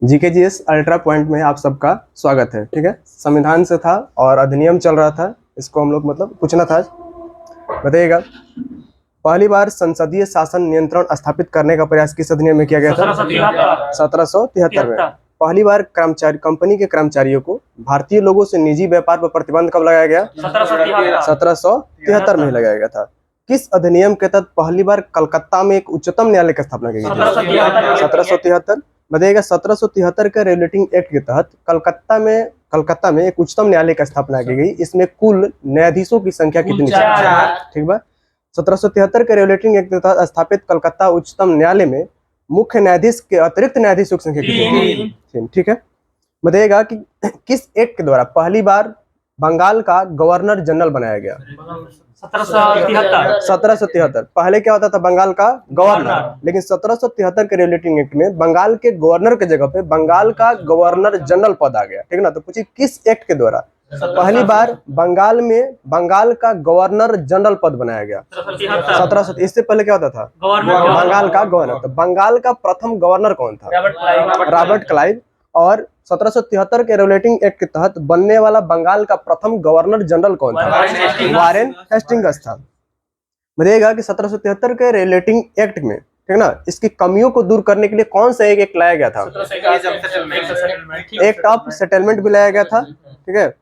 GKGS ultra point में आप सबका स्वागत है। ठीक है, संविधान से था और अधिनियम चल रहा था, इसको हम लोग मतलब पूछना था। बताइएगा, पहली बार संसदीय शासन नियंत्रण स्थापित करने का प्रयास किस अधिनियम में किया गया था? 1773 में। पहली बार कर्मचारी कंपनी के कर्मचारियों को भारतीय लोगों से निजी व्यापार पर प्रतिबंध कब लगाया गया? 1773 में लगाया गया था। किस अधिनियम के तहत पहली बार कलकत्ता में एक उच्चतम न्यायालय की स्थापना की गई? 1773। बताइएगा, 1773 के रेगुलेटिंग एक्ट के तहत कलकत्ता में एक उच्चतम न्यायालय की स्थापना की गई। इसमें कुल न्यायाधीशों की संख्या कितनी है? ठीक बा। 1773 के रेगुलेटिंग एक्ट के तहत स्थापित कलकत्ता उच्चतम न्यायालय में मुख्य न्यायाधीश के अतिरिक्त न्यायाधीशों की संख्या कितनी है? ठीक है, बताइएगा कि किस एक्ट के द्वारा पहली बार बंगाल का गवर्नर जनरल बनाया गया? 1773। पहले क्या होता था? बंगाल का गवर्नर। लेकिन 1773 के रेगुलेटिंग एक्ट में बंगाल के गवर्नर के जगह पे बंगाल का गवर्नर जनरल पद आ गया। ठीक है ना? तो पूछिए किस एक्ट के द्वारा पहली बार बंगाल में बंगाल का गवर्नर जनरल पद बनाया गया? 1700। इससे पहले क्या होता था? बंगाल का गवर्नर। तो बंगाल का प्रथम गवर्नर कौन था? Robert Clive. और 1773 के रेगुलेटिंग एक्ट के तहत बनने वाला बंगाल का प्रथम गवर्नर जनरल कौन था? वारेन हेस्टिंग्स था। बताइएगा कि 1773 के रेगुलेटिंग एक्ट में, ठीक ना, इसकी कमियों को दूर करने के लिए कौन सा एक एक्ट लाया गया था? एक्ट ऑफ सेटलमेंट भी लाया गया था। ठीक है,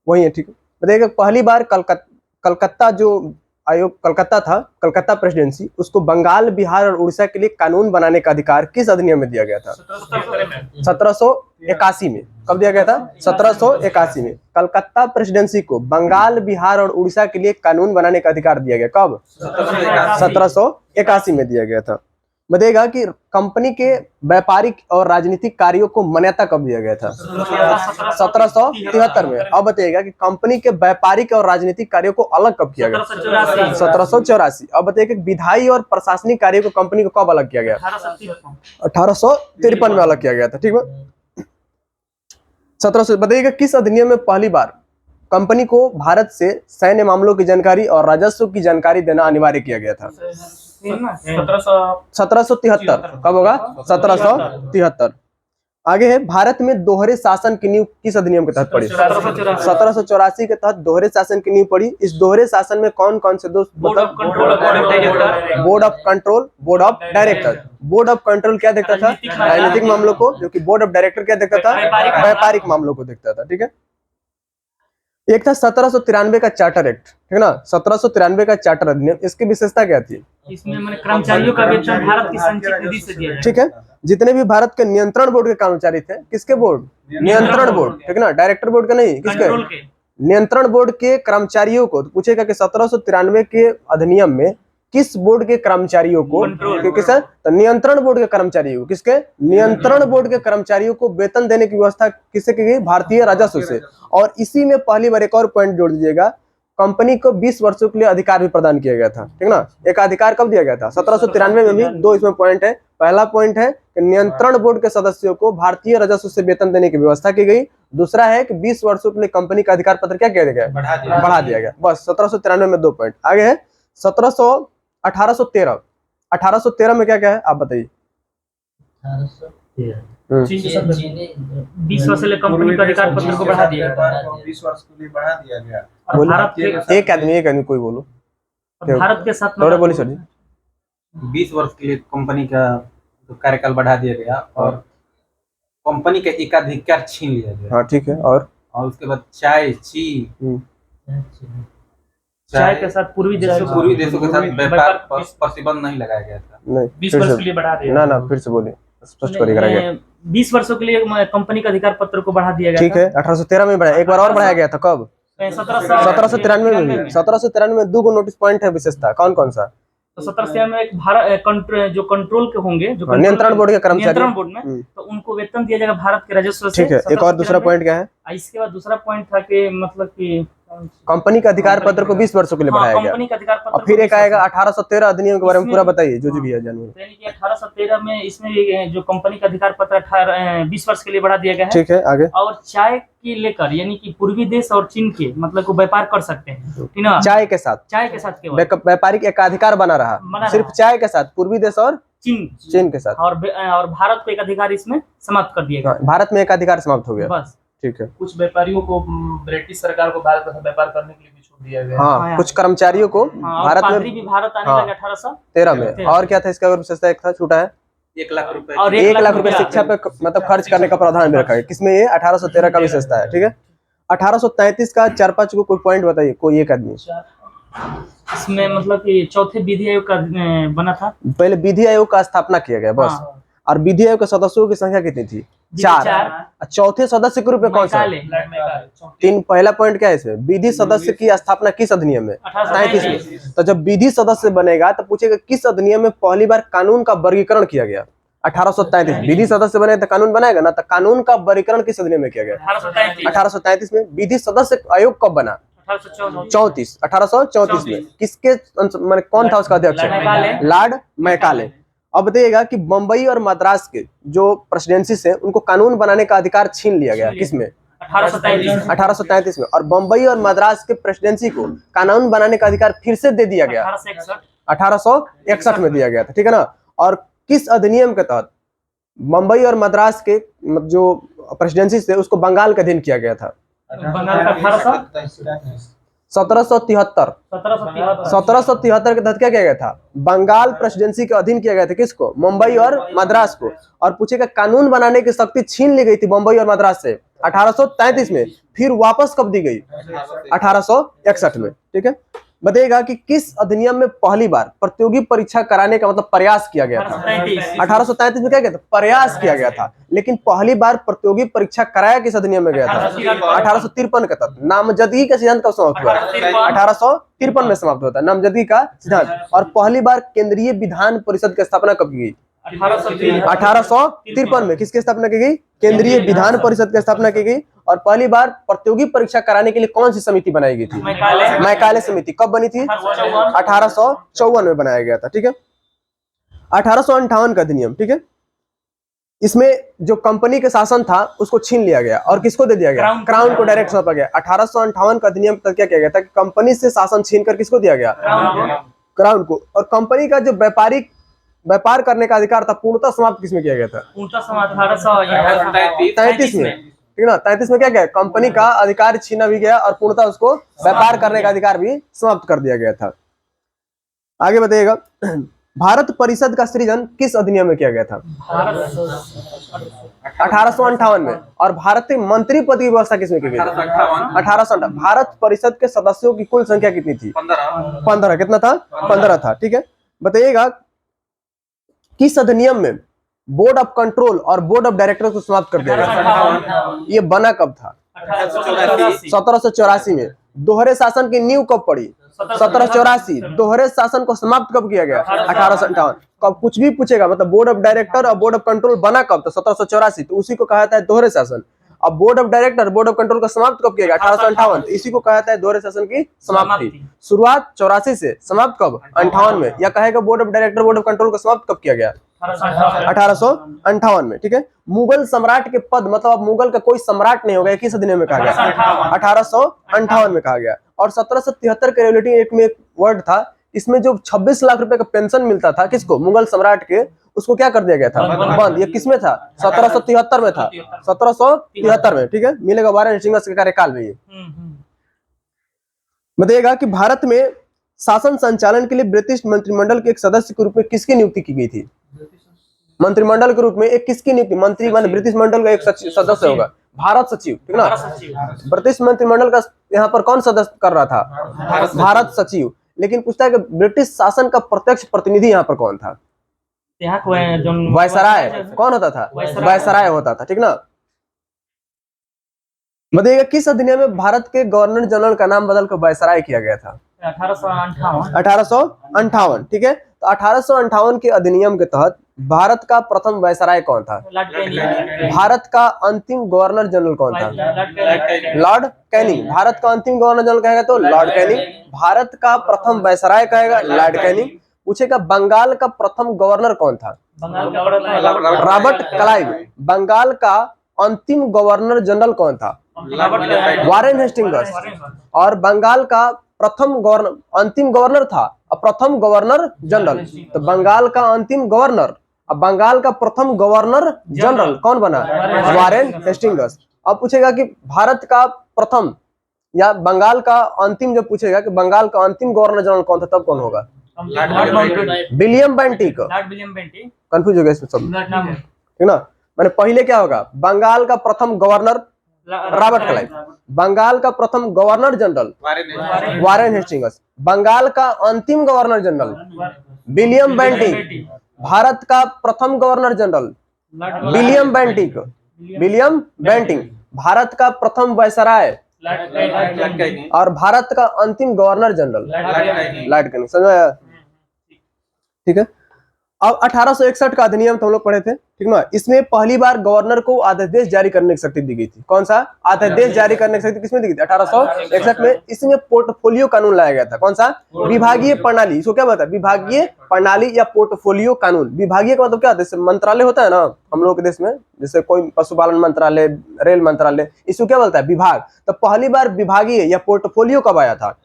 वही है। ठीक है, बताइएगा पहली बार कलकत्ता जो आयोग कलकत्ता प्रेसिडेंसी, उसको बंगाल, बिहार और उड़ीसा के लिए कानून बनाने का अधिकार किस अधिनियम में दिया गया था? 1781 में। कब दिया गया था? 1781 में। कलकत्ता प्रेसिडेंसी को बंगाल, बिहार और उड़ीसा के लिए कानून बनाने का अधिकार दिया गया। कब? 1781 में दिया गया था। बताइएगा कि कंपनी के व्यापारिक और राजनीतिक कार्यों को मान्यता कब दिया गया था? 1773 में। अब बताइएगा कि कंपनी के व्यापारिक और राजनीतिक कार्यों को अलग कब किया गया? 1784। अब बताइए कि विधायी और प्रशासनिक कार्यों को कंपनी को कब अलग किया गया? 1853 में अलग किया गया था। ठीक है, 1700। बताइएगा किस अधिनियम में पहली बार कंपनी को भारत से सैन्य मामलों की जानकारी और राजस्व की जानकारी देना अनिवार्य किया गया था? 1773। कब होगा? 1773। आगे है, भारत में दोहरे शासन की नींव किस अधिनियम के तहत पड़ी? 1784 के तहत दोहरे शासन की नींव पड़ी। इस दोहरे शासन में कौन कौन से board of control, board of director. Board of control क्या देखता था? राजनीतिक मामलों को, जो कि बोर्ड ऑफ डायरेक्टर क्या देखता था? व्यापारिक मामलों को देखता था। ठीक है, एक था 1793 का चार्टर एक्ट। ठीक ना, 1793 का चार्टर अधिनियम, इसकी विशेषता क्या थी? इसमें मैंने कर्मचारियों का वेतन भारत की संचित निधि से दिया। ठीक है, जितने भी भारत के नियंत्रण बोर्ड के कर्मचारी थे, किसके बोर्ड? नियंत्रण बोर्ड। ठीक ना, डायरेक्टर बोर्ड का नहीं, किसके? नियंत्रण बोर्ड के कर्मचारियों को पूछेगा कि 1793 के अधिनियम में किस बोर्ड के कर्मचारियों को, किसे? तो नियंत्रण बोर्ड के कर्मचारियों को। किसके? नियंत्रण बोर्ड के कर्मचारियों को वेतन देने की व्यवस्था किससे की गई? भारतीय राजस्व से। और इसी में पहली बार एक और पॉइंट जोड़ दीजिएगा, कंपनी को 20 वर्षों के लिए अधिकार भी प्रदान किया गया था। ठीक ना, एक अधिकार कब दिया गया था? 1793 में भी। दो इसमें पॉइंट है। पहला पॉइंट है कि नियंत्रण बोर्ड के सदस्यों को भारतीय राजस्व से वेतन देने की व्यवस्था की गई। दूसरा है कि 20 वर्षों के लिए कंपनी का अधिकार पत्र क्या किया गया? बढ़ा दिया गया। बस 1793 में 2 पॉइंट। आगे है 1813। 1813 में क्या क्या है आप बताइए? 20 वर्ष के लिए कंपनी का अधिकार पत्र को बढ़ा दिया गया। 20 वर्ष के लिए बढ़ा दिया गया। भारत के एक आदमी कोई बोलो। भारत के साथ थोड़ा बोली सर जी। 20 वर्ष के लिए कंपनी का कार्यकाल बढ़ा दिया गया और कंपनी का एकाधिकार छीन लिया गया। हाँ ठीक है, और उसके बाद चाय के साथ पूर्वी देशों के साथ व्यापार पर प्रतिबंध नहीं लगाया गया था। नहीं, 20 वर्ष के लिए बढ़ा दिया। ना फिर से बोलिए, स्पष्ट करिएगा। 20 वर्षों के लिए कंपनी का अधिकार पत्र को बढ़ा दिया गया। ठीक है, 1813 में बढ़ाया, एक बार और बढ़ाया गया था। कब? 1793 में भी। 1793 में 2 नोटिस पॉइंट है विशेषता। कौन कौन सा? तो 1793 में एक भारत जो कंट्रोल के होंगे, जो नियंत्रण बोर्ड के कर्मचारी, नियंत्रण बोर्ड में, तो उनको वेतन दिया जाएगा भारत के राजस्व से। ठीक है, एक और दूसरा पॉइंट क्या है? इसके बाद दूसरा पॉइंट था कि मतलब कि कंपनी का अधिकार पत्र को 20 वर्षों के लिए बढ़ाया गया। कंपनी का अधिकार पत्र। और फिर एक आएगा 1813 अधिनियम के बारे में पूरा बताइए, जो भी है जानवर। यानी कि 1813 में इसमें जो कंपनी का अधिकार पत्र 20 वर्ष के लिए बढ़ा दिया गया है। ठीक है, आगे। और चाय की लेकर, यानी कि पूर्वी देश और चीन के मतलब को व्यापार कर सकते हैं। चाय के साथ केवल व्यापारिक एकाधिकार बना रहा, सिर्फ चाय के साथ पूर्वी देश और चीन के साथ, और भारत को एक अधिकार इसमें समाप्त कर दिया गया। हाँ, भारत में एक अधिकार समाप्त हो गया। बस ठीक है। कुछ व्यापारियों को ब्रिटिश सरकार को भारत में व्यापार करने के लिए भी छूट दिया गया। हाँ, कुछ कर्मचारियों को हाँ, भारत और में पादरी भी भारत आने हाँ, लगे 1813 में। और क्या था इसका विशेषता, एक था छूटा है 1 लाख रुपए और 1 लाख रुपए शिक्षा पे मतलब खर्च करने का प्रावधान भी रखा है। किसमें? ये 1813 का विशेषता है। ठीक है। 1833 का 4-5 को कोई पॉइंट बताइए, कोई एक आदमी। इसमें मतलब कि चौथे विधि आयोग का बना था। पहले विधि आयोग का स्थापना किया गया बस। हाँ। और विधि आयोग के सदस्यों की संख्या कितनी थी? 4। और चौथे सदस्य के रूप में कौन सा? तीन। पहला पॉइंट क्या है इसमें? विधि सदस्य की स्थापना किस अधिनियम में? 33 में। तो जब विधि सदस्य बनेगा तो पूछेगा किस अधिनियम में पहली बार कानून का वर्गीकरण किया गया? 1833। विधि सदस्य बने तो कानून बनाएगा ना, तो कानून का वर्गीकरण किस अधिनियम में किया गया? 1833 में। विधि सदस्य आयोग कब बना? 1834 में। किसके माने कौन था उसका अध्यक्ष? Lord Macaulay. अब बताइएगा कि बंबई और मद्रास के जो प्रेसिडेंसी से उनको कानून बनाने का अधिकार छीन लिया गया। किसमें? 1833 में। और बंबई और मद्रास के प्रेसिडेंसी को कानून बनाने का अधिकार फिर से दे दिया गया 1861 में दिया गया था। ठीक है ना। और किस अधिनियम के तहत बंबई और मद्रास के जो प्रेसिडेंसी से उसको बंगाल का अधीन किया गया था? 1773 के तहत क्या किया गया था? बंगाल प्रेसिडेंसी के अधीन किया गया था। किसको? मुंबई और मद्रास को। और पूछेगा कानून बनाने की शक्ति छीन ली गई थी बंबई और मद्रास से 1833 में, फिर वापस कब दी गई? 1861 में। ठीक है। बताइएगा कि किस अधिनियम में पहली बार प्रतियोगी परीक्षा कराने का मतलब प्रयास किया गया था? 1833 में क्या किया था? प्रयास किया गया था। लेकिन पहली बार प्रतियोगी परीक्षा कराया किस अधिनियम में गया था? 1853 के तहत। नामजदगी का सिद्धांत कब समाप्त हुआ? 1853 में समाप्त होता है नामजदगी का सिद्धांत। और पहली बार केंद्रीय विधान परिषद की स्थापना कब की गई? 1853 में। किसकी स्थापना की गई? केंद्रीय विधान परिषद की स्थापना की गई। और पहली बार प्रतियोगी परीक्षा कराने के लिए कौन सी समिति बनाई गई थी? मैकाले समिति। कब बनी थी? 1854 में बनाया गया था। ठीक है। 1858 का अधिनियम। ठीक है। इसमें जो कंपनी के शासन था उसको छीन लिया गया और किसको दे दिया गया? क्राउन को डायरेक्ट सौंपा गया। 1858 का अधिनियम तक क्या किया गया था? कंपनी से शासन छीन कर किसको दिया गया? क्राउन को। और कंपनी का जो व्यापार करने का अधिकार था पूर्णतः समाप्त किसमें किया गया था? 1833 में। ठीक है ना। 33 में क्या किया? कंपनी का अधिकार छीना भी गया और पूर्णतः उसको व्यापार करने का अधिकार भी समाप्त कर दिया गया था। आगे बताइएगा, भारत परिषद का सृजन किस अधिनियम में किया गया था? 1858 में। और भारतीय मंत्री पद की व्यवस्था किसमें की गई? 1858। भारत परिषद के सदस्यों की कुल संख्या कितनी थी? 15। कितना था? 15 था। ठीक है। बताइएगा किस अधिनियम में बोर्ड ऑफ कंट्रोल और बोर्ड ऑफ डायरेक्टर को समाप्त कर दिया गया? ये बना कब था? 1784 में। दोहरे शासन की नींव कब पड़ी? 1784। दोहरे शासन को समाप्त कब किया गया? 1858। कब कुछ भी पूछेगा मतलब बोर्ड ऑफ डायरेक्टर और बोर्ड ऑफ कंट्रोल बना कब? तो 1784। तो उसी को कहा जाता है दोहरे शासन। अब board of director board of control का समाप्त कब किया गया? 1858। इसी को कहा जाता है दोहरे शासन की समाप्ति। शुरुआत 84 से, समाप्त कब? 58 में। या कहेगा board of director board of control का समाप्त कब किया गया? 1858 में। ठीक है। मुगल सम्राट के पद मतलब अब मुगल का कोई सम्राट नहीं होगा, किस अधिनियम में कहा गया? 1858 में कहा गया। और 1773 के रेगुलेटिंग एक्ट में एक वर्ड था, इसमें जो 26 लाख रुपए का पेंशन मिलता था किसको? मुगल सम्राट के, उसको क्या कर दिया गया था? बंद। ये किसमें था? 1773 में था। 1773 में। ठीक है। मिलेगा वारेन सिंह के कार्यकाल में। ये बताइएगा कि भारत में शासन संचालन के लिए ब्रिटिश मंत्रिमंडल के एक सदस्य के रूप में किसकी नियुक्ति की गई थी? मंत्रिमंडल के रूप में एक किसकी नियुक्ति? मंत्री माने ब्रिटिश मंडल का एक सदस्य होगा, भारत सचिव। ठीक ना। ब्रिटिश मंत्रिमंडल का यहाँ पर कौन सदस्य कर रहा था? भारत सचिव। लेकिन पूछता है कि ब्रिटिश शासन का प्रत्यक्ष प्रतिनिधि यहाँ पर कौन था? वायसराय। कौन होता था? वायसराय होता था। ठीक ना। बताइएगा किस अधिनियम में भारत के गवर्नर जनरल का नाम बदलकर वायसराय किया गया था? 1858। ठीक है। तो 1858 के अधिनियम के तहत भारत का प्रथम वायसराय कौन था? भारत का अंतिम गवर्नर जनरल कौन था? Lord Canning. भारत का अंतिम गवर्नर जनरल कहेगा तो लॉर्ड कैनिंग। भारत का प्रथम वायसराय कहेगा लॉर्ड कैनिंग। पूछेगा बंगाल का प्रथम गवर्नर कौन था? Robert Clive. बंगाल का अंतिम गवर्नर जनरल कौन था? Warren Hastings. और बंगाल का प्रथम गवर्नर, अंतिम गवर्नर था और प्रथम गवर्नर जनरल। तो बंगाल का अंतिम गवर्नर अब बंगाल का प्रथम गवर्नर जनरल कौन बना? Warren Hastings. अब पूछेगा कि भारत का प्रथम या बंगाल का अंतिम, जब पूछेगा कि बंगाल का अंतिम गवर्नर जनरल कौन था, तब कौन होगा? William Bentinck. Lord William Bentinck. Confuse हो गया इसमें सब, ठीक ना? मैंने पहले क्या होगा? बंगाल का प्रथम गवर्नर रॉबर्ट क्लाइव, बंगाल का प्रथम governor general Warren Hastings, Bengal का अंतिम governor general William Bentinck, Bharat का प्रथम governor general William Bentinck, William Bentinck, Bharat का प्रथम वायसराय और भारत का अंतिम गवर्नर जनरल लॉर्ड कैनिंग। समझ आया? ठीक है। अब 1861 का अधिनियम तो हम लोग पढ़े थे, ठीक ना? इसमें पहली बार गवर्नर को आदेश जारी करने की शक्ति दी गई थी। कौन सा आदेश जारी करने की शक्ति किसमें दी गई थी? 1861 में। इसमें पोर्टफोलियो कानून लाया गया था। कौन सा? विभागीय प्रणाली। इसको क्या बोलता है? विभागीय प्रणाली या पोर्टफोलियो कानून। विभागीय का मतलब क्या होता है? जैसे मंत्रालय होता है ना हम लोग के देश में, जैसे कोई पशुपालन मंत्रालय, रेल मंत्रालय, इसको क्या बोलता है? विभाग। तो पहली बार विभागीय या पोर्टफोलियो कब आया था?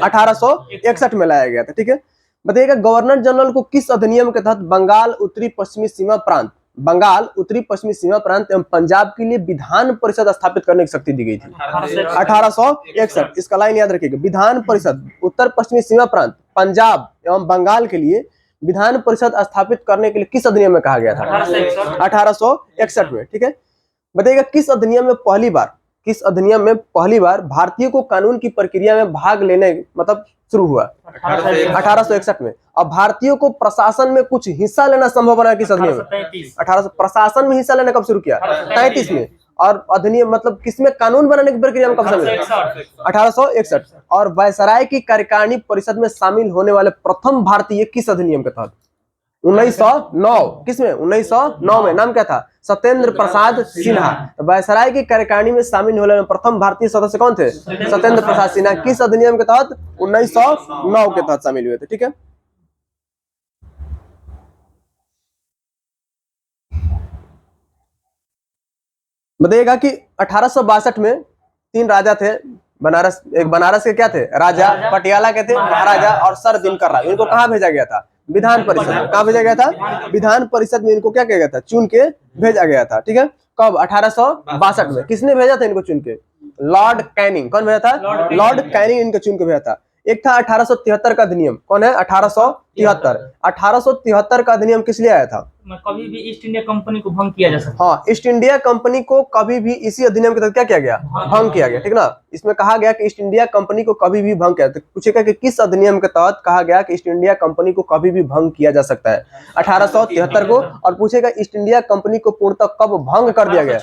1861 में लाया गया था। ठीक है। बताइएगा गवर्नर जनरल को किस अधिनियम के तहत बंगाल उत्तरी पश्चिमी सीमा प्रांत, बंगाल उत्तरी पश्चिमी सीमा प्रांत एवं पंजाब के लिए विधान परिषद स्थापित करने की शक्ति दी गई थी? 1861। इसका लाइन याद रखिएगा। विधान परिषद उत्तर पश्चिमी सीमा प्रांत पंजाब एवं बंगाल के लिए विधान परिषद स्थापित करने के लिए किस अधिनियम में कहा गया था? 1861 में। ठीक है। बताइएगा किस अधिनियम में पहली बार, किस अधिनियम में पहली बार भारतीयों को कानून की प्रक्रिया में भाग लेने मतलब शुरू हुआ? 1861 में। अब भारतीयों को प्रशासन में कुछ हिस्सा लेना संभव बना किस अधिनियम में? 1800। प्रशासन में हिस्सा लेना कब शुरू किया? 33 में। और अधिनियम मतलब किसमें कानून बनाने की प्रक्रिया में कब शामिल? 1861। और वायसराय की कार्यकारिणी परिषद में शामिल होने वाले प्रथम भारतीय किस अधिनियम के तहत? 1909। किसमें? 1909 में। नाम क्या था? सत्येंद्र प्रसाद सिन्हा। वायसराय की कार्यकारिणी में शामिल होने वाले प्रथम भारतीय सदस्य कौन थे? सत्येंद्र प्रसाद सिन्हा। किस अधिनियम के तहत? 1909 के तहत शामिल हुए थे। ठीक है। बताइएगा कि 1862 में 3 राजा थे बनारस, एक बनारस के क्या थे? राजा, पटियाला के थे महाराजा और सर दिनकर राय। इनको कहाँ भेजा गया था? विधान परिषद में। कहाँ भेजा गया था? विधान परिषद में इनको क्या किया गया था? चुन के भेजा गया था। ठीक है। कब? 1862 में। किसने भेजा था इनको चुन के? Lord Canning. कौन भेजा था? लॉर्ड कैनिंग इनको चुन के भेजा था। एक था 1873 का अधिनियम। कौन है? 1873। 1873 का अधिनियम किस लिए आया था? कभी भी ईस्ट इंडिया कंपनी को भंग किया जा सकता है। हाँ, ईस्ट इंडिया कंपनी को कभी भी इसी अधिनियम के तहत क्या किया गया? भंग किया गया। ठीक ना। इसमें कहा गया कि ईस्ट इंडिया कंपनी को कभी भी भंग किया। तो पूछेगा कि किस अधिनियम के तहत कहा गया कि ईस्ट इंडिया कंपनी को कभी भी भंग किया जा सकता है? 1873 को। और पूछेगा ईस्ट इंडिया कंपनी को पूर्णतः कब भंग कर दिया गया?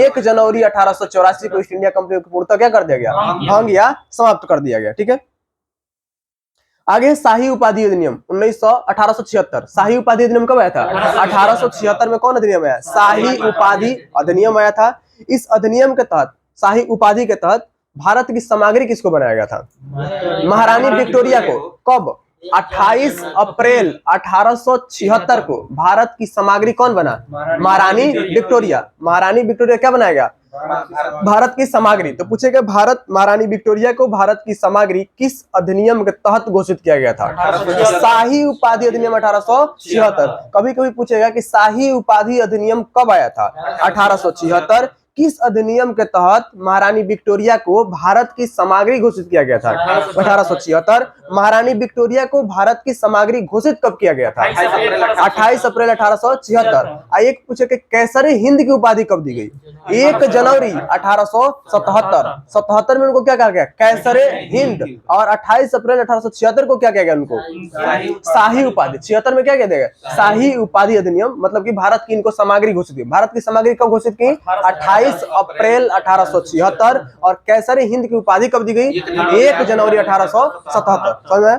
1 जनवरी 1884 को ईस्ट इंडिया कंपनी को पूर्णतः क्या कर दिया गया? भंग या समाप्त कर दिया गया। ठीक है। आगे शाही उपाधि अधिनियम 1876। शाही उपाधि अधिनियम कब आया था? 1876 में। कौन अधिनियम आया? शाही उपाधि अधिनियम आया था। इस अधिनियम के तहत, शाही उपाधि के तहत भारत की सामग्री किसको बनाया गया था? महारानी विक्टोरिया को। कब? 28 अप्रैल 1876 को भारत की सामग्री कौन बना? महारानी विक्टोरिया। महारानी विक्टोरिया क्या बनाया गया? भारत की सामग्री। तो पूछेगा भारत, महारानी विक्टोरिया को भारत की सामग्री किस अधिनियम के तहत घोषित किया गया था? शाही उपाधि अधिनियम 1876। कभी कभी पूछेगा कि शाही उपाधि अधिनियम कब आया था? 1876। किस अधिनियम के तहत महारानी विक्टोरिया को भारत की सामग्री घोषित किया गया था? 1876। महारानी विक्टोरिया को भारत की सामग्री घोषित कब किया गया था? 28 अप्रैल 1876। एक पूछे कि कैसरे हिंद की उपाधि कब दी गई? 1 जनवरी 1877। 77 में उनको क्या कहा गया? कैसरे हिंद। और 28 अप्रैल 1876 को क्या किया गया उनको? शाही उपाधि। 76 में क्या कह देगा? शाही उपाधि अधिनियम। मतलब कि भारत की इनको सामग्री घोषित की। भारत की सामग्री कब घोषित की? 28 अप्रैल 1876। और कैसरे हिंद की उपाधि कब दी गई? 1 जनवरी 1877। समझ में?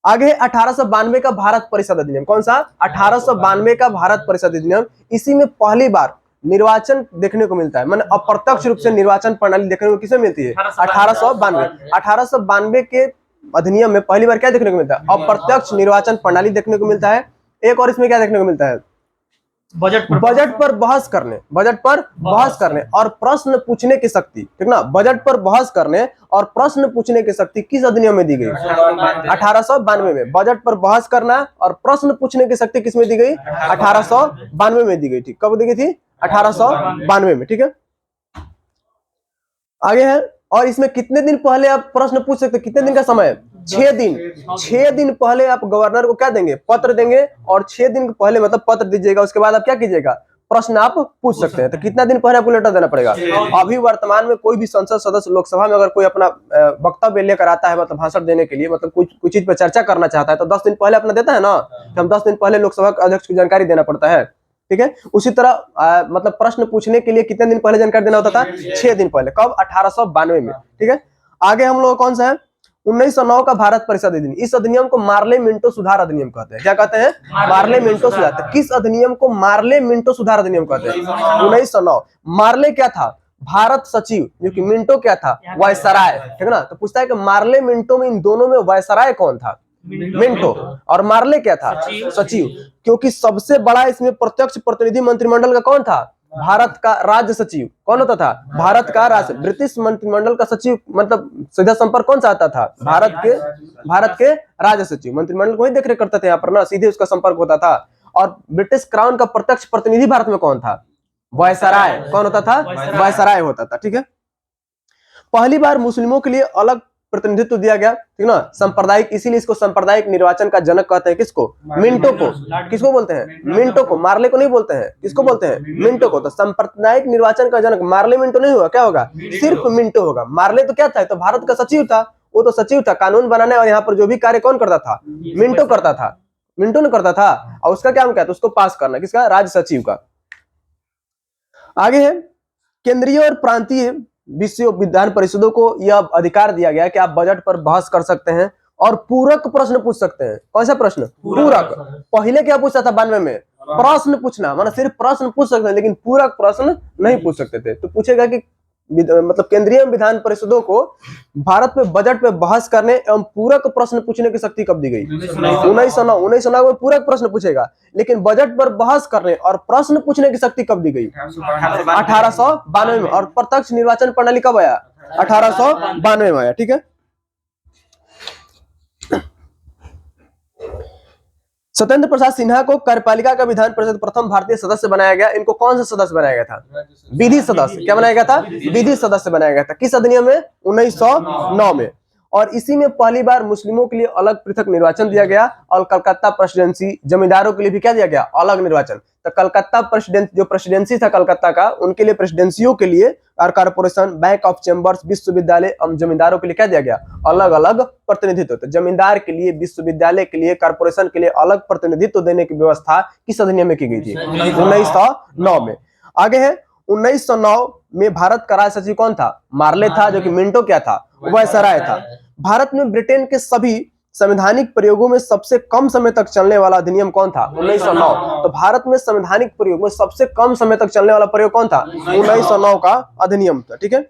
आगे 1892 का भारत परिषद अधिनियम। कौन सा? 1892 का भारत परिषद अधिनियम। इसी में पहली बार निर्वाचन देखने को मिलता है, माने अप्रत्यक्ष रूप से निर्वाचन प्रणाली देखने को किसे मिलती है? 1892। 1892 के अधिनियम में पहली बार क्या देखने को मिलता है? अप्रत्यक्ष निर्वाचन प्रणाली देखने को मिलता है। एक और इसमें क्या देखने को मिलता है? बजट पर बहस करने, बजट पर बहस करने और प्रश्न पूछने की शक्ति, ठीक ना, बजट पर बहस करने और प्रश्न पूछने की शक्ति किस अधिनियम में दी गई? 1892 में। बजट पर बहस करना और प्रश्न पूछने की शक्ति किस में दी गई? 1892 में दी गई थी। कब दी गई थी? 1892 में, ठीक है। आगे है, और इसमें कितने दिन पहले आप प्रश्न पूछ सकते हैं? कितने दिन का समय? 6 दिन। 6 दिन पहले आप गवर्नर को क्या देंगे? पत्र देंगे, और 6 दिन पहले मतलब पत्र दीजिएगा, उसके बाद आप क्या कीजिएगा? प्रश्न आप पूछ सकते हैं। तो कितना दिन पहले आपको लेटर देना पड़ेगा? अभी वर्तमान में कोई भी संसद सदस्य लोकसभा में अगर कोई अपना वक्तव्य लेकर आता है, मतलब भाषण देने के लिए, मतलब कुछ चीज पर चर्चा करना चाहता है, तो 10 दिन पहले अपना देता है ना, कि हम 10 दिन पहले लोकसभा अध्यक्ष को जानकारी देना पड़ता है, ठीक है। उसी तरह मतलब प्रश्न पूछने के लिए कितने दिन पहले जानकारी देना होता था? 6 दिन पहले। कब? 1892 में, ठीक है। आगे हम लोग कौन सा है? 1909 का भारत परिषद अधिनियम। इस अधिनियम को मार्ले मिंटो सुधार अधिनियम कहते हैं। क्या कहते हैं? मार्ले मिंटो सुधार। तो किस अधिनियम को मार्ले मिंटो सुधार अधिनियम कहते हैं? 1909। मार्ले क्या था? भारत सचिव, जो कि मिंटो क्या था? वायसराय, ठीक है ना। तो पूछता है कि मार्ले मिंटो में इन दोनों में वायसराय कौन था? मिंटो। और मार्ले क्या था? सचिव। क्योंकि सबसे बड़ा इसमें प्रत्यक्ष प्रतिनिधि मंत्रिमंडल का कौन था? भारत का राज्य सचिव। कौन होता था? भारत का राज्य। ब्रिटिश मंत्रिमंडल का सचिव मतलब सीधा संपर्क कौन सा आता था? भारत के राज्य सचिव। मंत्रिमंडल को ही देख रेख करते थे यहाँ पर ना, सीधे उसका संपर्क होता था। और ब्रिटिश क्राउन का प्रत्यक्ष प्रतिनिधि भारत में कौन था? वायसराय। कौन होता था? वायसराय होता था, ठीक है। पहली बार मुस्लिमों के लिए अलग प्रतिनिधित्व दिया गया, ठीक ना, सांप्रदायिक, इसीलिए इसको सांप्रदायिक निर्वाचन का जनक कहते हैं। किसको? मिंटो को। किसको बोलते हैं? मिंटो को। मार्ले को नहीं बोलते हैं। किसको बोलते हैं? मिंटो को। तो सांप्रदायिक निर्वाचन का जनक मार्ले मिंटो नहीं होगा, क्या होगा? सिर्फ मिंटो होगा। मार्ले तो क्या था? तो भारत का सचिव था, वो तो सचिव था कानून बनाने, और यहाँ पर जो भी कार्य कौन करता था? मिंटो करता था। मिंटो ने करता था, और उसका क्या क्या था? उसको पास करना। किसका? राज्य सचिव का। आगे है, केंद्रीय और प्रांतीय विश्व विधान परिषदों को यह अधिकार दिया गया कि आप बजट पर बहस कर सकते हैं और पूरक प्रश्न पूछ सकते हैं। कौन सा प्रश्न? पूरक। पहले क्या पूछता था 92 में? प्रश्न पूछना, माना सिर्फ प्रश्न पूछ सकते हैं, लेकिन पूरक प्रश्न नहीं पूछ सकते थे। तो पूछेगा कि मतलब केंद्रीय विधान परिषदों को भारत में बजट पे बहस करने एवं पूरक प्रश्न पूछने की शक्ति कब दी गई? 1909 में पूरक प्रश्न पूछेगा, लेकिन बजट पर बहस करने और प्रश्न पूछने की शक्ति कब दी गई? 1892 में। और प्रत्यक्ष निर्वाचन प्रणाली कब आया? 1892 में आया, ठीक है। सत्येंद्र प्रसाद सिन्हा को कार्यपालिका का विधान परिषद प्रथम भारतीय सदस्य बनाया गया। इनको कौन सा सदस्य बनाया गया था? विधि सदस्य। क्या बनाया गया था? विधि सदस्य बनाया गया था। किस अधिनियम में? 1909 में। और इसी में पहली बार मुस्लिमों के लिए अलग पृथक निर्वाचन दिया गया, और कलकत्ता प्रेसिडेंसी जमींदारों के लिए भी क्या दिया गया? अलग निर्वाचन। तो कलकत्ता जो प्रेसिडेंसी था कलकत्ता का, उनके लिए प्रेसिडेंसियों के लिए और कारपोरेशन, बैंक ऑफ चेंबर्स, विश्वविद्यालय और जमींदारों के लिए क्या दिया गया? अलग अलग प्रतिनिधित्व। तो जमींदार के लिए, विश्वविद्यालय के लिए, कारपोरेशन के लिए अलग प्रतिनिधित्व देने की व्यवस्था किस अधिनियम में की गई थी? 1909 में। आगे है, 1909 में भारत का राज्य सचिव कौन था? मार्ले था, जो कि मिंटो क्या था? वायसराय था। भारत में ब्रिटेन के सभी संवैधानिक प्रयोगों में सबसे कम समय तक चलने वाला अधिनियम कौन था? 1909। तो भारत में संवैधानिक प्रयोग में सबसे कम समय तक चलने वाला प्रयोग कौन था? 1909 का अधिनियम था, ठीक है।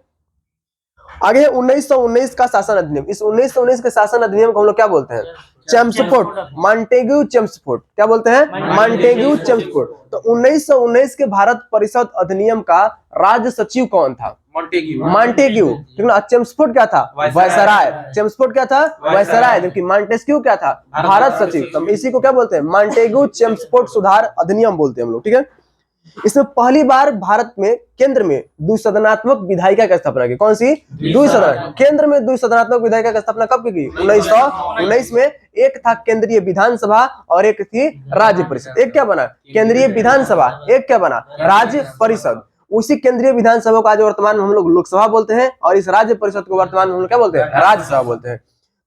आगे 1919 का शासन अधिनियम। इस 1919 के शासन अधिनियम को हम लोग क्या बोलते हैं? Chelmsford, Montagu Chelmsford. क्या बोलते हैं? Montagu Chelmsford. तो 1919 के भारत परिषद अधिनियम का राज्य सचिव कौन था? मॉन्टेग्यू, ठीक ना। चेम्सफोर्ड क्या था? वायसराय। चेम्सफोर्ड क्या था? वायसराय। जबकि मॉन्टेस्क्यू क्या था? भारत सचिव। तो इसी को क्या बोलते हैं? मॉन्टेग्यू चेम्सफोर्ड सुधार अधिनियम बोलते हैं हम लोग, ठीक है। इसमें पहली बार भारत में केंद्र में द्विसदनात्मक विधायिका की स्थापना की। कौन सी? द्विसदन। केंद्र में द्विसदनात्मक विधायिका की स्थापना कब की गई? 1919 में। एक था केंद्रीय विधानसभा और एक थी राज्य परिषद। एक क्या बना? केंद्रीय विधानसभा। एक क्या बना? राज्य परिषद। उसी केंद्रीय विधानसभा को आज वर्तमान में हम लोग लोकसभा बोलते हैं, और इस राज्य परिषद को वर्तमान में हम लोग क्या बोलते हैं? राज्यसभा बोलते हैं।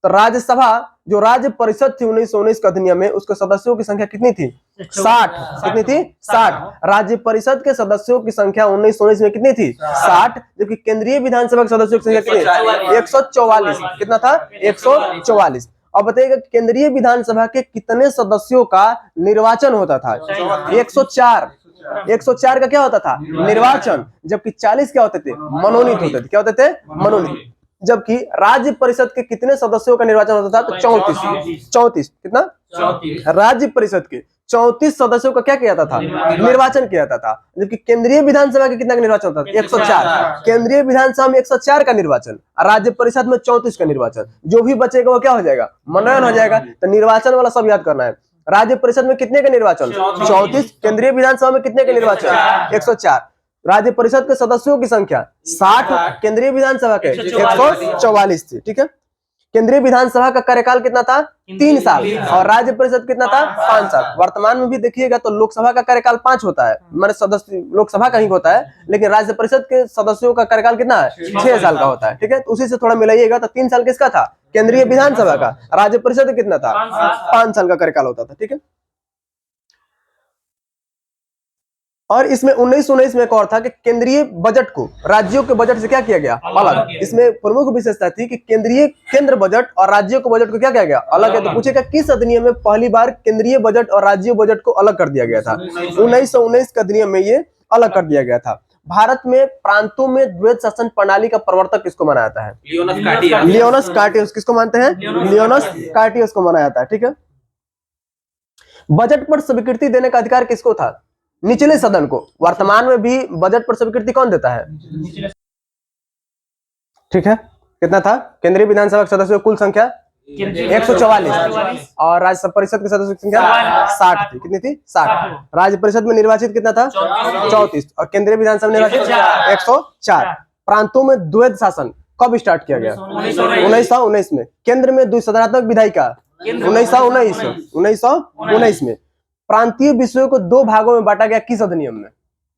तो राज्यसभा जो राज्य परिषद थी 1919 के अधिनियम में, उसके सदस्यों की संख्या कितनी थी? 60। कितनी थी? 60। राज्य परिषद के सदस्यों की संख्या 1919 में कितनी थी? 60। जबकि केंद्रीय विधानसभा के सदस्यों की संख्या कितनी? 144। कितना था? 144। अब बताइएगा केंद्रीय विधानसभा के कितने सदस्यों का निर्वाचन होता था? 104। 104 का क्या होता था? निर्वाचन। जबकि 40 क्या होते थे? मनोनीत होते थे। क्या होते थे? मनोनीत। जबकि राज्य परिषद के कितने सदस्यों का निर्वाचन होता था? तो 34। 34 कितना? 34। राज्य परिषद के 34 सदस्यों का क्या किया जाता था? निर्वाचन किया जाता था। जबकि केंद्रीय विधानसभा के कितना का निर्वाचन होता था? 104। केंद्रीय विधानसभा में 104 का निर्वाचन, राज्य परिषद में 34 का निर्वाचन। जो भी बचेगा वो क्या हो जाएगा? मनोनयन हो जाएगा। तो निर्वाचन वाला सब याद करना है। राज्य परिषद में कितने का निर्वाचन? 34। केंद्रीय विधानसभा में कितने का निर्वाचन? 104। राज्य परिषद के सदस्यों की संख्या 60, केंद्रीय विधानसभा के 144 थी। ठीक है, केंद्रीय विधानसभा का कार्यकाल कितना था? 3 साल, और राज्य परिषद कितना था? 5 साल। वर्तमान में भी देखिएगा तो लोकसभा का कार्यकाल 5 होता है, माने सदस्य लोकसभा का ही होता है, लेकिन राज्य परिषद के सदस्यों का कार्यकाल कितना है? 6 साल का होता है। ठीक है, तो उसी से थोड़ा मिलाइएगा तो 3 साल किसका था? केंद्रीय विधानसभा का। राज्य परिषद कितना था? 5 साल का कार्यकाल होता था। ठीक है, और इसमें 1919 में एक और था कि केंद्रीय बजट को राज्यों के बजट से क्या किया गया? अलग। इसमें प्रमुख विशेषता थी कि केंद्र बजट और राज्यों के बजट को क्या किया गया? अलग है। तो पूछेगा किस अधिनियम में पहली बार केंद्रीय बजट और राज्य बजट को अलग कर दिया गया था? 1919 का अधिनियम में ये अलग कर दिया गया था। भारत में प्रांतों में द्वैध शासन प्रणाली का प्रवर्तक किसको माना जाता है? लियोनस कार्टियस। किसको मानते हैं? लियोनस कार्टियस को माना जाता है। ठीक है, बजट पर स्वीकृति देने का अधिकार किसको था? निचले सदन को। वर्तमान में भी बजट पर स्वीकृति कौन देता है? ठीक है, कितना था? केंद्रीय विधानसभा के सदस्यों की कुल संख्या 144, और राज्य परिषद के सदस्यों की संख्या 60 थी। कितनी थी? 60। राज्य परिषद में निर्वाचित कितना था? 34, और केंद्रीय विधानसभा में निर्वाचित 104। प्रांतों में द्वैध शासन कब स्टार्ट किया गया? 1919 में। केंद्र में द्विसदनात्मक विधायिका 1919 में। प्रांतीय विषयों को 2 भागों में बांटा गया किस अधिनियम में?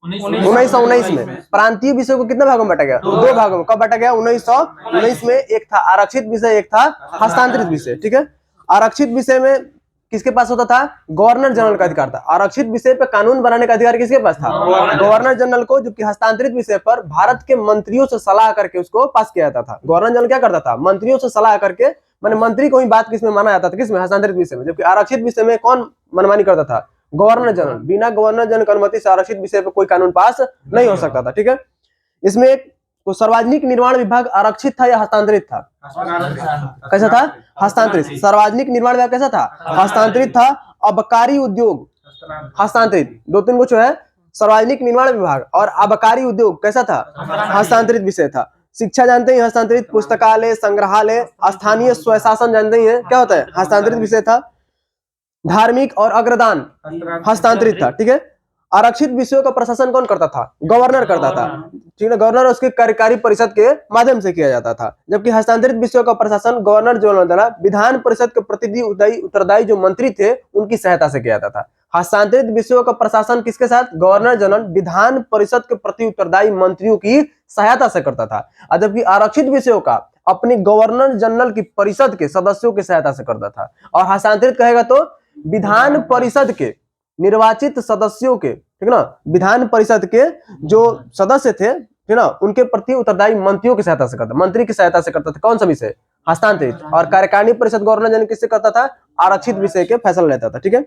1919 में। प्रांतीय विषयों को कितने भागों में बांटा गया? 2 भागों में। कब बांटा गया? 1919 में। एक था आरक्षित विषय, एक था हस्तांतरित विषय। ठीक है, आरक्षित विषय में किसके पास होता था? गवर्नर जनरल का अधिकार था। आरक्षित विषय पर कानून बनाने का अधिकार किसके पास था? गवर्नर जनरल को। जबकि हस्तांतरित विषय पर भारत के मंत्रियों से सलाह करके उसको पास किया जाता था। गवर्नर जनरल क्या करता था? मंत्रियों से सलाह करके, माने मंत्री को ही बात किसमें माना जाता था? किसमें? हस्तांतरित विषय में। जबकि आरक्षित विषय में कौन मनमानी करता था? Governor general. बिना गवर्नर जनरल की अनुमति से आरक्षित विषय पर कोई कानून पास नहीं हो सकता था। ठीक है, इसमें तो सार्वजनिक निर्माण विभाग आरक्षित था या हस्तांतरित था? कैसा था? हस्तांतरित। सार्वजनिक निर्माण विभाग कैसा था? हस्तांतरित था। आबकारी उद्योग हस्तांतरित। 2-3 कुछ है। सार्वजनिक निर्माण विभाग और आबकारी उद्योग कैसा था? हस्तांतरित विषय था। शिक्षा जानते हैं? हस्तांतरित। पुस्तकालय, संग्रहालय, स्थानीय स्वशासन जानते हैं क्या होता है? हस्तांतरित विषय था। धार्मिक और अग्रदान हस्तांतरित था। ठीक है, आरक्षित विषयों का प्रशासन कौन करता था? गवर्नर करता था। ठीक है, गवर्नर उसके कार्यकारी परिषद के माध्यम से किया जाता था। जबकि हस्तांतरित विषयों का प्रशासन गवर्नर जनरल द्वारा विधान परिषद के प्रतिनिधि उत्तरदायी जो मंत्री थे उनकी सहायता से किया जाता था। हस्तांतरित विषयों का प्रशासन किसके साथ? गवर्नर जनरल विधान परिषद के प्रति उत्तरदायी मंत्रियों की सहायता से करता था। जबकि आरक्षित विषयों का अपनी गवर्नर जनरल की परिषद के सदस्यों की सहायता से करता था। और हस्तांतरित कहेगा तो विधान परिषद के निर्वाचित सदस्यों के, ठीक ना, विधान परिषद के जो सदस्य थे, ठीक ना, उनके प्रति उत्तरदायी मंत्रियों की सहायता से करता, मंत्री की सहायता से करता था। कौन सा विषय? हस्तांतरित। और कार्यकारिणी परिषद गवर्नर जनरल किससे करता था? आरक्षित विषय के फैसला लेता था। ठीक है,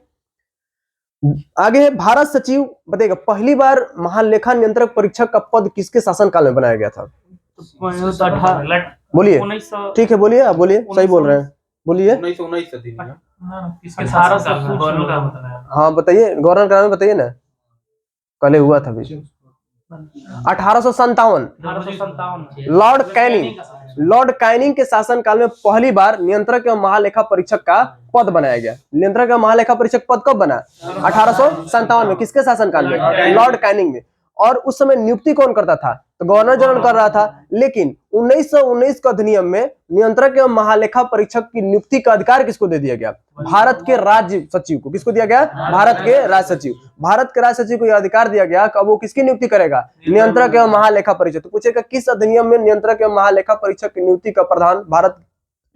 आगे है भारत सचिव। बताइएगा पहली बार महालेखा नियंत्रक परीक्षक का पद किसके शासनकाल में बनाया गया था? बोलिए। ठीक है, बोलिए, आप बोलिए, सही बोल रहे हैं, बोलिए। 1919 हाँ बताइए, गवर्नर का नाम बताइए ना, कल हुआ था भी। 1857 लॉर्ड कैनिंग के शासनकाल में पहली बार नियंत्रक एवं महालेखा परीक्षक का पद बनाया गया। नियंत्रक एवं महालेखा परीक्षक पद कब बना? 1857 में। किसके शासनकाल में? लॉर्ड कैनिंग में। और उस समय नियुक्ति कौन करता था? तो गवर्नर जनरल कर रहा था। लेकिन 1919 का अधिनियम में नियंत्रक एवं महालेखा परीक्षक की नियुक्ति का अधिकार किसको दे दिया गया? भारत के राज्य सचिव को। किसको दिया गया? भारत के राज्य सचिव। भारत के राज्य सचिव को यह अधिकार दिया गया कि अब वो किसकी नियुक्ति करेगा? नियंत्रक एवं महालेखा परीक्षक। तो पूछेगा किस अधिनियम में नियंत्रक एवं महालेखा परीक्षक की नियुक्ति का प्रावधान भारत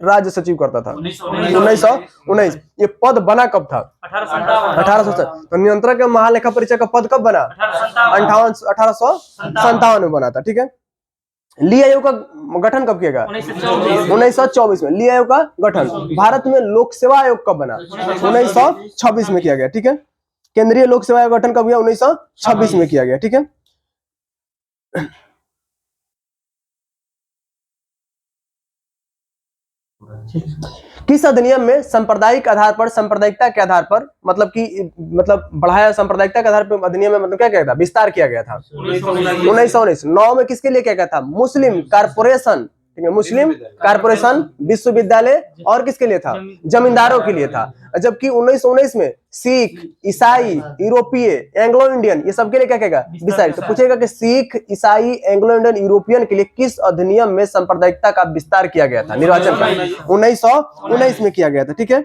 राज्य सचिव करता था? 1919। ये पद बना कब था? 1857। तो नियंत्रक एवं महालेखा परीक्षक का पद कब बना? 1857 में बना था। ठीक है, ली आयोग का गठन कब किया गया? 1924 में ली आयोग का गठन। भारत में लोक सेवा आयोग कब बना? 1926 में किया गया। ठीक है, केंद्रीय लोक सेवा आयोग गठन कब किया? 1926 में किया गया। ठीक है। किस अधिनियम में सांप्रदायिक आधार पर, सांप्रदायिकता के आधार पर, मतलब कि बढ़ाया, सांप्रदायिकता के आधार पर अधिनियम में मतलब क्या किया था, विस्तार किया गया था? 1919। 9 में किसके लिए किया गया था? मुस्लिम कारपोरेशन, ठीक है, मुस्लिम कारपोरेशन विश्वविद्यालय, और किसके लिए था? जमींदारों के लिए था। जबकि 1919 में सिख, ईसाई, यूरोपीय, एंग्लो इंडियन, ये सबके लिए क्या कहेगा? विस्तार। तो पूछेगा कि सिख, ईसाई, एंग्लो इंडियन, यूरोपियन के लिए किस अधिनियम में सांप्रदायिकता का विस्तार किया गया था, निर्वाचन का? 1919 में किया गया था, ठीक है।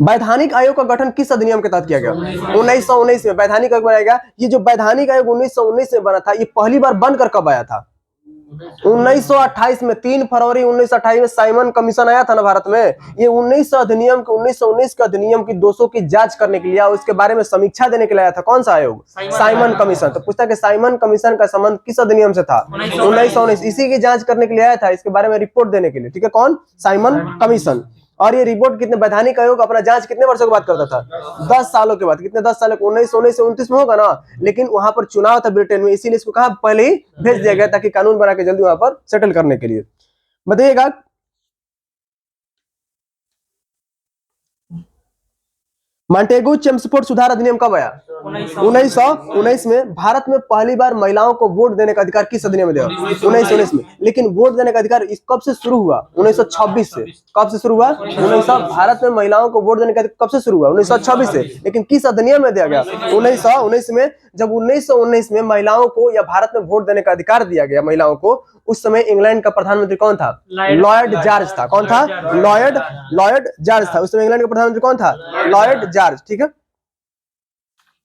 वैधानिक आयोग का गठन किस अधिनियम के तहत किया गया? 1919 में वैधानिक आयोग बनाया गया। ये जो वैधानिक आयोग 1919 में बना था, ये पहली बार बनकर कब आया था? 1928 में। 3 फरवरी 1928 में साइमन कमीशन आया था ना भारत में। ये 1919 के अधिनियम की दोषों की जांच करने के लिए और उसके बारे में समीक्षा देने के लिए आया था। कौन सा आयोग? Simon commission. तो पूछता है कि साइमन कमीशन का संबंध किस अधिनियम से था? 1919। इसी की जांच करने के लिए आया था, इसके बारे में रिपोर्ट देने के लिए, ठीक है। कौन? Simon commission. और ये रिपोर्ट कितने, वैधानिक आयोग अपना जांच कितने वर्षों के बाद करता था? 10 सालों के बाद। कितने? 10 साल। 1919 से 29 में होगा ना, लेकिन वहां पर चुनाव था ब्रिटेन में, इसीलिए इसको कहा पहले ही भेज दिया गया ताकि कानून बना के जल्दी वहां पर सेटल करने के लिए। बताइएगा, मॉन्टेगू चेम्सफोर्ड सुधार अधिनियम कब आया? 1919 में। भारत में पहली बार महिलाओं को वोट देने का अधिकार किस अधिनियम में दिया? 1919 में। लेकिन वोट देने का अधिकार कब से शुरू हुआ? 1926 से। कब से शुरू हुआ? भारत में महिलाओं को वोट देने का कब से शुरू हुआ? 1926 से। लेकिन किस अधिनियम में दिया गया? 1919 में। जब 1919 में महिलाओं को या भारत में वोट देने का अधिकार दिया गया महिलाओं को, उस समय इंग्लैंड का प्रधानमंत्री कौन था? लॉर्ड जॉर्ज था। कौन था? लॉर्ड जॉर्ज था। उस समय इंग्लैंड का प्रधानमंत्री कौन था? लॉर्ड जॉर्ज, ठीक है।